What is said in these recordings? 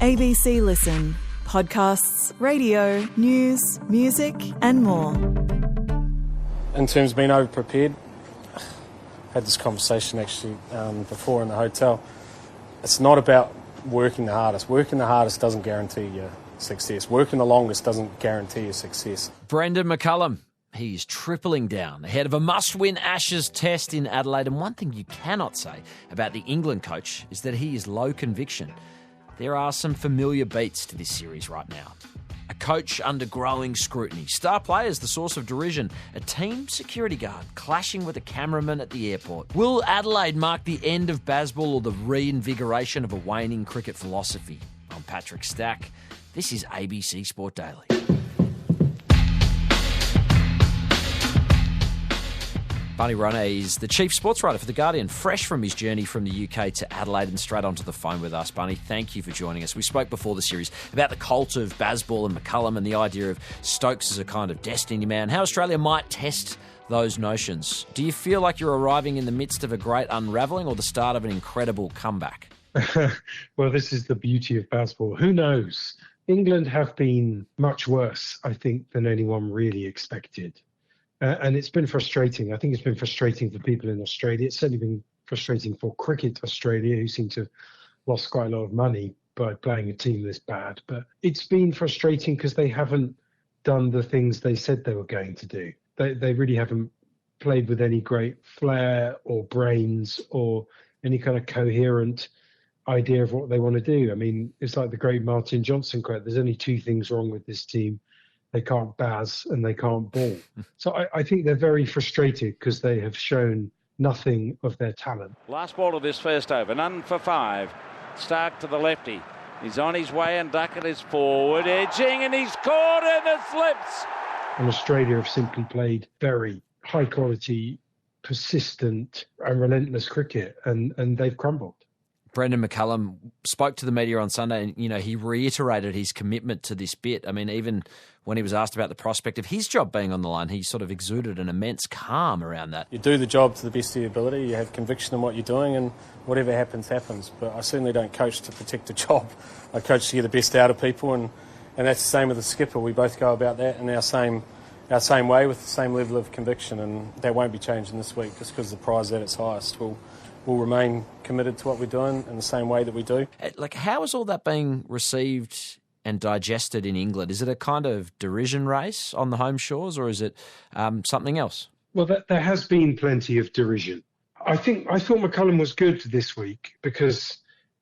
ABC Listen. Podcasts, radio, news, music and more. In terms of being over-prepared, I had this conversation actually before in the hotel. It's not about working the hardest. Working the hardest doesn't guarantee your success. Working the longest doesn't guarantee your success. Brendon McCullum, he's tripling down ahead of a must-win Ashes Test in Adelaide. And one thing you cannot say about the England coach is that he is low conviction. There are some familiar beats to this series right now. A coach under growing scrutiny, star players the source of derision, a team security guard clashing with a cameraman at the airport. Will Adelaide mark the end of Bazball or the reinvigoration of a waning cricket philosophy? I'm Patrick Stack. This is ABC Sport Daily. Barney Ronay is the chief sportswriter for The Guardian, fresh from his journey from the UK to Adelaide and straight onto the phone with us. Barney, thank you for joining us. We spoke before the series about the cult of Bazball and McCullum and the idea of Stokes as a kind of destiny man, how Australia might test those notions. Do you feel like you're arriving in the midst of a great unravelling or the start of an incredible comeback? Well, this is the beauty of Bazball. Who knows? England have been much worse, I think, than anyone really expected. And it's been frustrating. I think it's been frustrating for people in Australia. It's certainly been frustrating for Cricket Australia, who seem to have lost quite a lot of money by playing a team this bad. But it's been frustrating because they haven't done the things they said they were going to do. They really haven't played with any great flair or brains or any kind of coherent idea of what they want to do. I mean, it's like the great Martin Johnson quote, there's only two things wrong with this team. They can't baz and they can't ball. So I think they're very frustrated because they have shown nothing of their talent. Last ball of this first over, none for 5. Stark to the lefty. He's on his way and Duckett is forward, edging, and he's caught and it slips. And Australia have simply played very high quality, persistent and relentless cricket and they've crumbled. Brendon McCullum spoke to the media on Sunday and, he reiterated his commitment to this bit. I mean, even when he was asked about the prospect of his job being on the line, he sort of exuded an immense calm around that. You do the job to the best of your ability, you have conviction in what you're doing, and whatever happens, happens. But I certainly don't coach to protect the job. I coach to get the best out of people, and that's the same with the skipper. We both go about that in our same way with the same level of conviction, and that won't be changing this week just because the prize is at its highest. We'll remain committed to what we're doing in the same way that we do. Like, how is all that being received and digested in England? Is it a kind of derision race on the home shores, or is it something else? Well, there has been plenty of derision. I thought McCullum was good this week because,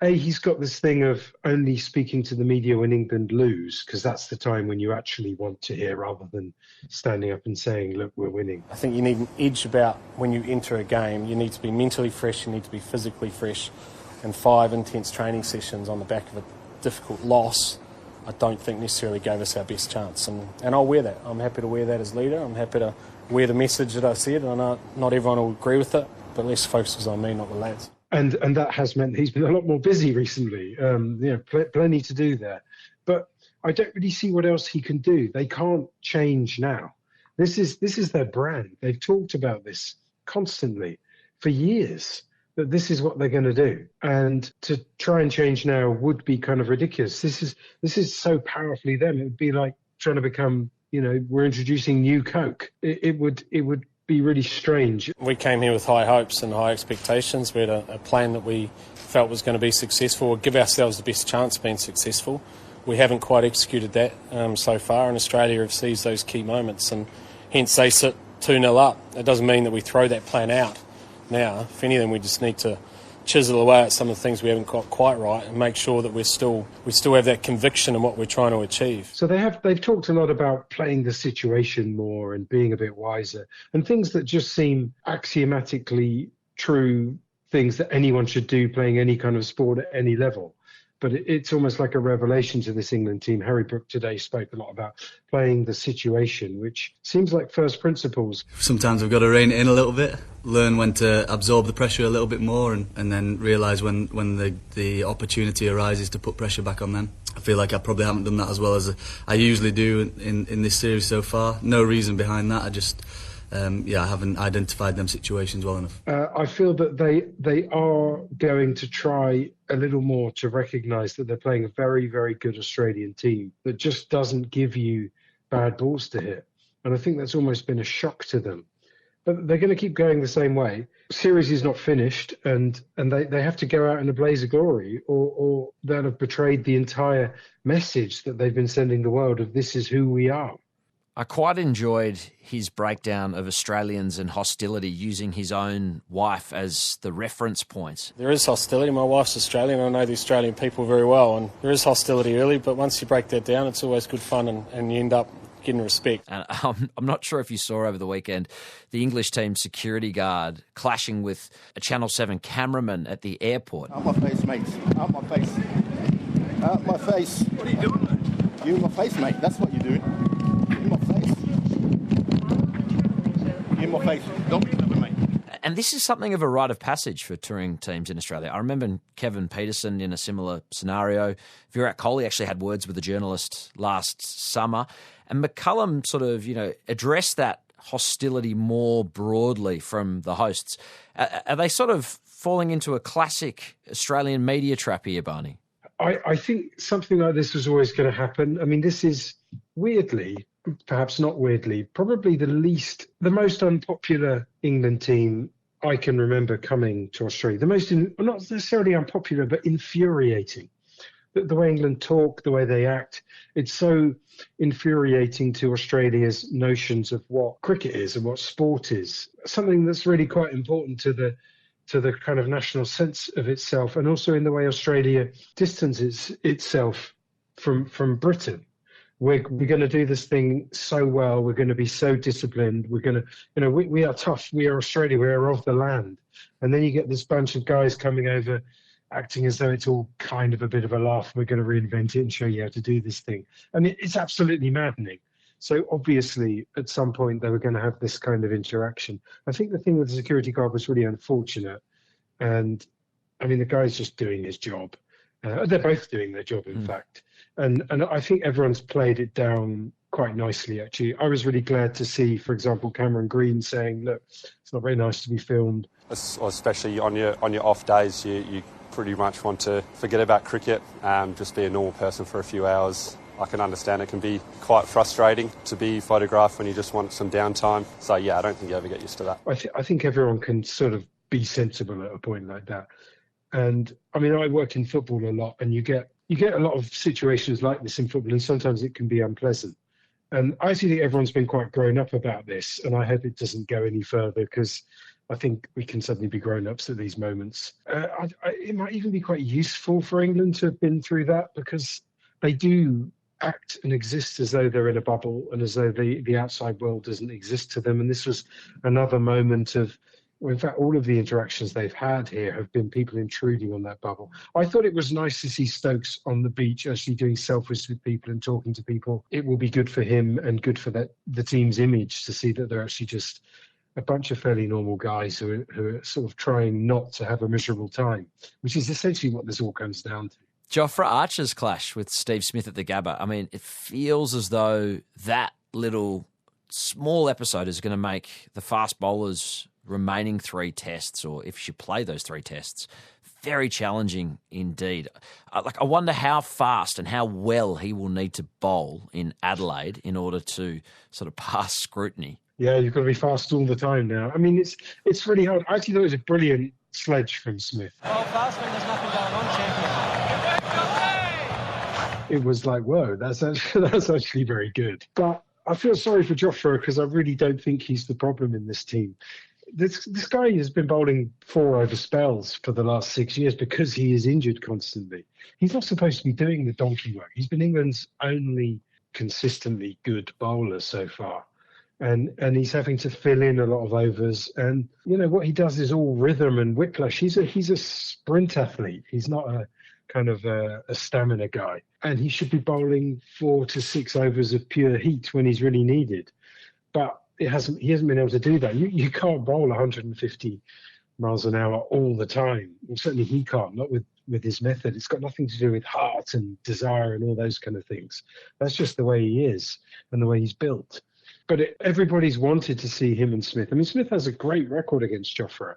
he's got this thing of only speaking to the media when England lose, because that's the time when you actually want to hear rather than standing up and saying, look, we're winning. I think you need an edge about when you enter a game. You need to be mentally fresh, you need to be physically fresh. And 5 intense training sessions on the back of a difficult loss, I don't think necessarily gave us our best chance. And I'll wear that. I'm happy to wear that as leader. I'm happy to wear the message that I said. I know not everyone will agree with it, but less focus on me, not the lads. And that has meant he's been a lot more busy recently. Plenty to do there. But I don't really see what else he can do. They can't change now. This is their brand. They've talked about this constantly for years, that this is what they're going to do. And to try and change now would be kind of ridiculous. This is so powerfully them. It would be like trying to become, we're introducing new Coke. It would be really strange. We came here with high hopes and high expectations. We had a plan that we felt was going to be successful, or give ourselves the best chance of being successful. We haven't quite executed that so far, and Australia have seized those key moments, and hence they sit 2-0 up. It doesn't mean that we throw that plan out now. If anything, we just need to chisel away at some of the things we haven't got quite right and make sure that we still have that conviction in what we're trying to achieve. So they've talked a lot about playing the situation more and being a bit wiser, and things that just seem axiomatically true things that anyone should do playing any kind of sport at any level. But it's almost like a revelation to this England team. Harry Brook today spoke a lot about playing the situation, which seems like first principles. Sometimes we've got to rein it in a little bit, learn when to absorb the pressure a little bit more, and then realise when the opportunity arises to put pressure back on them. I feel like I probably haven't done that as well as I usually do in this series so far. No reason behind that. I just I haven't identified them situations well enough. I feel that they are going to try a little more to recognise that they're playing a very, very good Australian team that just doesn't give you bad balls to hit. And I think that's almost been a shock to them. But they're going to keep going the same way. Series is not finished, and they have to go out in a blaze of glory, or they'll have betrayed the entire message that they've been sending the world of this is who we are. I quite enjoyed his breakdown of Australians and hostility, using his own wife as the reference point. There is hostility. My wife's Australian. I know the Australian people very well, and there is hostility early, but once you break that down, it's always good fun, and you end up getting respect. And I'm not sure if you saw over the weekend the English team security guard clashing with a Channel 7 cameraman at the airport. Out my face, mate. Out my face. Out my face. What are you doing, mate? You in my face, mate. That's what you're doing. In my face. In my face. Don't be clever, mate. And this is something of a rite of passage for touring teams in Australia. I remember Kevin Peterson in a similar scenario. Virat Kohli actually had words with a journalist last summer. And McCullum sort of, addressed that hostility more broadly from the hosts. Are they sort of falling into a classic Australian media trap here, Barney? I think something like this was always going to happen. I mean, this is weirdly, perhaps not weirdly, probably the most unpopular England team I can remember coming to Australia. The most, not necessarily unpopular, but infuriating. The way England talk, the way they act, it's so infuriating to Australia's notions of what cricket is and what sport is. Something that's really quite important to the kind of national sense of itself, and also in the way Australia distances itself from Britain. We're going to do this thing so well. We're going to be so disciplined. We're going to, we are tough. We are Australia. We are of the land. And then you get this bunch of guys coming over acting as though it's all kind of a bit of a laugh. We're going to reinvent it and show you how to do this thing. And it's absolutely maddening. So obviously, at some point, they were going to have this kind of interaction. I think the thing with the security guard was really unfortunate. And, I mean, the guy's just doing his job. They're both doing their job, in fact. And I think everyone's played it down quite nicely, actually. I was really glad to see, for example, Cameron Green saying, look, it's not very nice to be filmed. Especially on your off days, you pretty much want to forget about cricket, just be a normal person for a few hours. I can understand it can be quite frustrating to be photographed when you just want some downtime. So, yeah, I don't think you ever get used to that. I think everyone can sort of be sensible at a point like that. And, I mean, I work in football a lot, and you get a lot of situations like this in football, and sometimes it can be unpleasant. And I actually think everyone's been quite grown up about this, and I hope it doesn't go any further, because I think we can suddenly be grown-ups at these moments. It might even be quite useful for England to have been through that, because they do act and exist as though they're in a bubble and as though the outside world doesn't exist to them. And this was another moment of, well, in fact, all of the interactions they've had here have been people intruding on that bubble. I thought it was nice to see Stokes on the beach actually doing selfies with people and talking to people. It will be good for him and good for the team's image to see that they're actually just a bunch of fairly normal guys who are sort of trying not to have a miserable time, which is essentially what this all comes down to. Jofra Archer's clash with Steve Smith at the Gabba. I mean, it feels as though that little small episode is going to make the fast bowlers' remaining 3 tests, or if you play those 3 tests, very challenging indeed. I wonder how fast and how well he will need to bowl in Adelaide in order to sort of pass scrutiny. Yeah, you've got to be fast all the time now. I mean, it's really hard. I actually thought it was a brilliant sledge from Smith. Well, fast when there's nothing going on, champion. It was like, whoa, that's actually very good. But I feel sorry for Jofra, because I really don't think he's the problem in this team. This guy has been bowling 4 over spells for the last 6 years because he is injured constantly. He's not supposed to be doing the donkey work. He's been England's only consistently good bowler so far. And he's having to fill in a lot of overs. And, what he does is all rhythm and whiplash. He's a sprint athlete. He's not a kind of a stamina guy. And he should be bowling 4 to 6 overs of pure heat when he's really needed. But he hasn't been able to do that. You can't bowl 150 miles an hour all the time. Well, certainly he can't, not with his method. It's got nothing to do with heart and desire and all those kind of things. That's just the way he is and the way he's built. But everybody's wanted to see him and Smith. I mean, Smith has a great record against Jofra,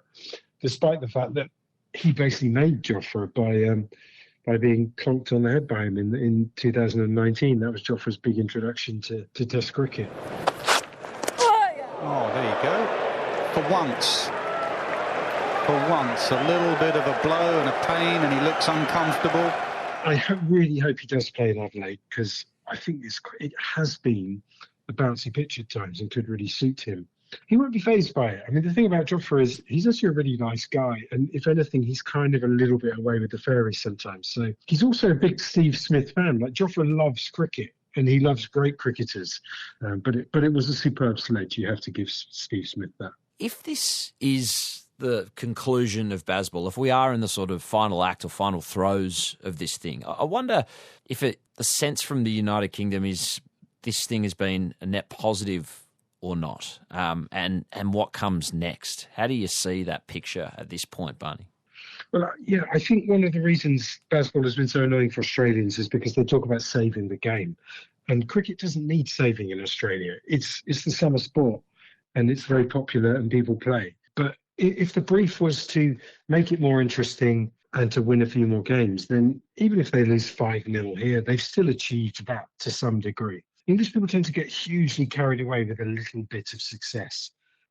despite the fact that he basically made Jofra by being clonked on the head by him in 2019. That was Jofra's big introduction to Test cricket. Oh, there you go. For once, a little bit of a blow and a pain, and he looks uncomfortable. I really hope he does play in Adelaide, because I think it has been a bouncy pitch at times and could really suit him. He won't be fazed by it. I mean, the thing about Jofra is he's actually a really nice guy. And if anything, he's kind of a little bit away with the fairies sometimes. So he's also a big Steve Smith fan. Like, Jofra loves cricket and he loves great cricketers. But it was a superb sledge. You have to give Steve Smith that. If this is the conclusion of Bazball, if we are in the sort of final act or final throes of this thing, I wonder if the sense from the United Kingdom is this thing has been a net positive or not, and what comes next. How do you see that picture at this point, Barney? Well, yeah, I think one of the reasons Bazball has been so annoying for Australians is because they talk about saving the game. And cricket doesn't need saving in Australia. It's the summer sport, and it's very popular and people play. But if the brief was to make it more interesting and to win a few more games, then even if they lose 5-0 here, they've still achieved that to some degree. English people tend to get hugely carried away with a little bit of success.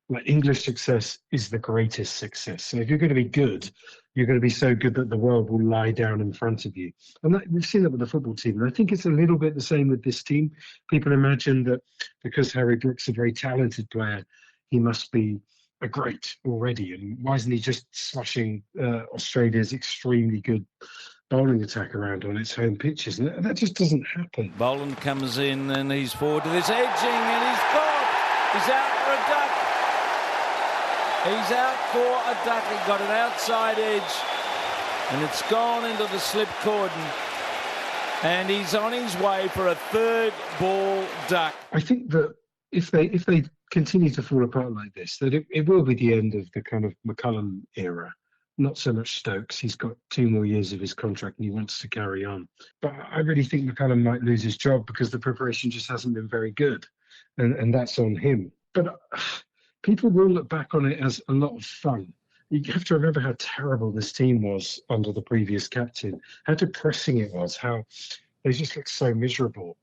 Like, English success is the greatest success. So if you're going to be good, you're going to be so good that the world will lie down in front of you. And we've seen that with the football team. And I think it's a little bit the same with this team. People imagine that because Harry Brooks is a very talented player, he must be a great already. And why isn't he just smashing Australia's extremely good bowling attack around on its home pitches? And that just doesn't happen. Boland comes in and he's forward to this edging and he's gone. He's out for a duck. He's out for a duck. He got an outside edge and it's gone into the slip cordon. And he's on his way for a third ball duck. I think that if they continue to fall apart like this, that it will be the end of the kind of McCullum era. Not so much Stokes. He's got 2 more years of his contract and he wants to carry on. But I really think McCullum might lose his job because the preparation just hasn't been very good. And that's on him. But people will look back on it as a lot of fun. You have to remember how terrible this team was under the previous captain, how depressing it was, how they just looked so miserable.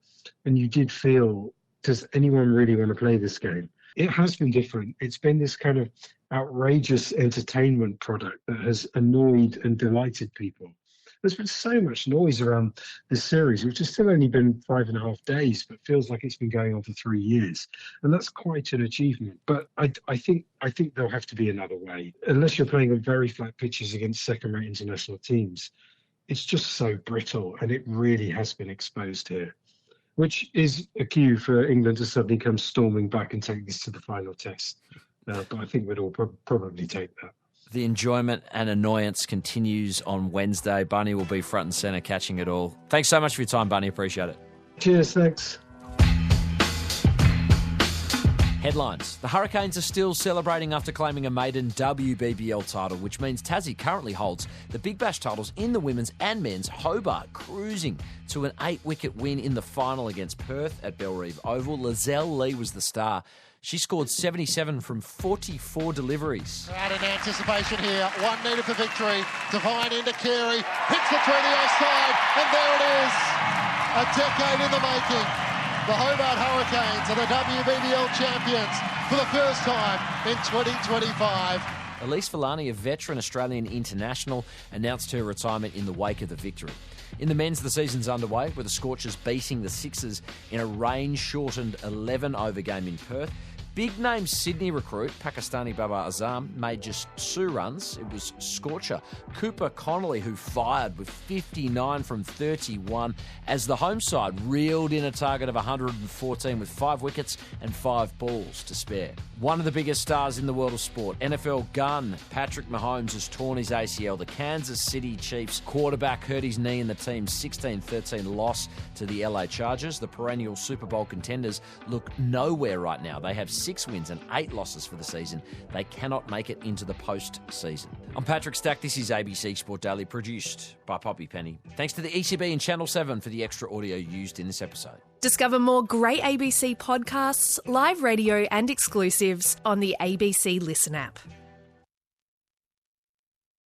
And you did feel, does anyone really want to play this game? It has been different. It's been this kind of outrageous entertainment product that has annoyed and delighted people. There's been so much noise around this series, which has still only been 5.5 days, but feels like it's been going on for 3 years. And that's quite an achievement. But I think there'll have to be another way. Unless you're playing on very flat pitches against second-rate international teams, it's just so brittle, and it really has been exposed here, which is a cue for England to suddenly come storming back and take this to the final test. But I think we'd all probably take that. The enjoyment and annoyance continues on Wednesday. Barney will be front and centre catching it all. Thanks so much for your time, Barney. Appreciate it. Cheers, thanks. Headlines. The Hurricanes are still celebrating after claiming a maiden WBBL title, which means Tassie currently holds the Big Bash titles in the women's and men's. Hobart cruising to an 8-wicket win in the final against Perth at Bellerive Oval. Lizelle Lee was the star. She scored 77 from 44 deliveries. Out in anticipation here. 1 needed for victory. Devine into Carey. Hits the 20 offside. And there it is. A decade in the making. The Hobart Hurricanes are the WBBL champions for the first time in 2025. Elise Villani, a veteran Australian international, announced her retirement in the wake of the victory. In the men's, the season's underway, with the Scorchers beating the Sixers in a rain-shortened 11-over game in Perth. Big-name Sydney recruit, Pakistani Babar Azam, made just 2 runs. It was Scorcher Cooper Connolly who fired with 59 from 31 as the home side reeled in a target of 114 with 5 wickets and 5 balls to spare. One of the biggest stars in the world of sport, NFL gun Patrick Mahomes, has torn his ACL. The Kansas City Chiefs quarterback hurt his knee in the team's 16-13 loss to the LA Chargers. The perennial Super Bowl contenders look nowhere right now. They have 6 wins and 8 losses for the season, they cannot make it into the post-season. I'm Patrick Stack. This is ABC Sport Daily, produced by Poppy Penny. Thanks to the ECB and Channel 7 for the extra audio used in this episode. Discover more great ABC podcasts, live radio and exclusives on the ABC Listen app.